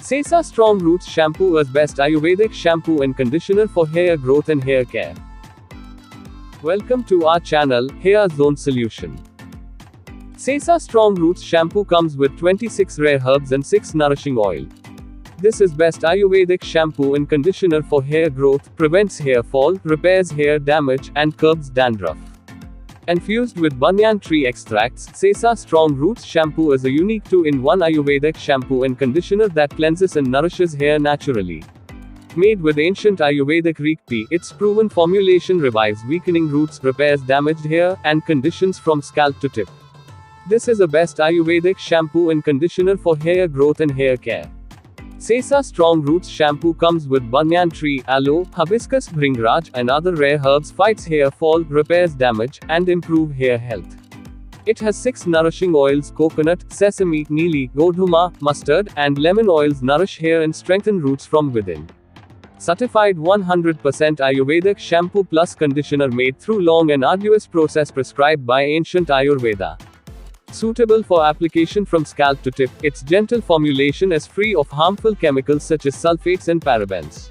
Sesa Strong Roots Shampoo is best Ayurvedic shampoo and conditioner for hair growth and hair care. Welcome to our channel, Hair Zone Solution. Sesa Strong Roots Shampoo comes with 26 rare herbs and 6 nourishing oil. This is best Ayurvedic shampoo and conditioner for hair growth, prevents hair fall, repairs hair damage, and curbs dandruff. Infused with banyan tree extracts, Sesa Strong Roots Shampoo is a unique 2-in-1 Ayurvedic shampoo and conditioner that cleanses and nourishes hair naturally. Made with ancient Ayurvedic Reekpi, its proven formulation revives weakening roots, repairs damaged hair, and conditions from scalp to tip. This is a best Ayurvedic shampoo and conditioner for hair growth and hair care. Sesa Strong Roots Shampoo comes with banyan tree, aloe, hibiscus, bhringraj, and other rare herbs, fights hair fall, repairs damage, and improve hair health. It has 6 nourishing oils: coconut, sesame, neeli, godhuma, mustard, and lemon oils nourish hair and strengthen roots from within. Certified 100% Ayurvedic shampoo plus conditioner made through long and arduous process prescribed by ancient Ayurveda. Suitable for application from scalp to tip, its gentle formulation is free of harmful chemicals such as sulfates and parabens.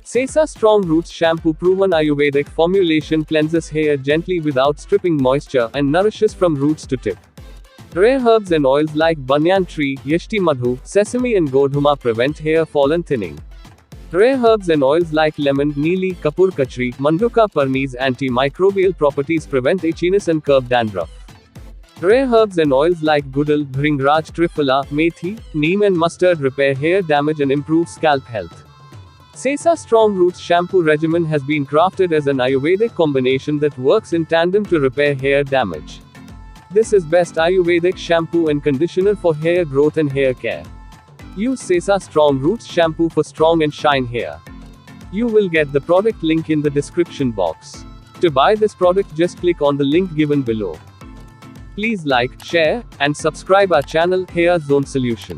Sesa Strong Roots Shampoo proven Ayurvedic formulation cleanses hair gently without stripping moisture and nourishes from roots to tip. Rare herbs and oils like banyan tree, yashti madhu, sesame and godhuma prevent hair fall and thinning. Rare herbs and oils like lemon, neeli, kapur kachri, manduka parni's antimicrobial properties prevent itchiness and curb dandruff. Rare herbs and oils like gudal, bhringraj, triphala, methi, neem and mustard repair hair damage and improve scalp health. Sesa Strong Roots Shampoo regimen has been crafted as an Ayurvedic combination that works in tandem to repair hair damage. This is best Ayurvedic shampoo and conditioner for hair growth and hair care. Use Sesa Strong Roots Shampoo for strong and shine hair. You will get the product link in the description box. To buy this product, just click on the link given below. Please like, share, and subscribe our channel, Hair Zone Solution.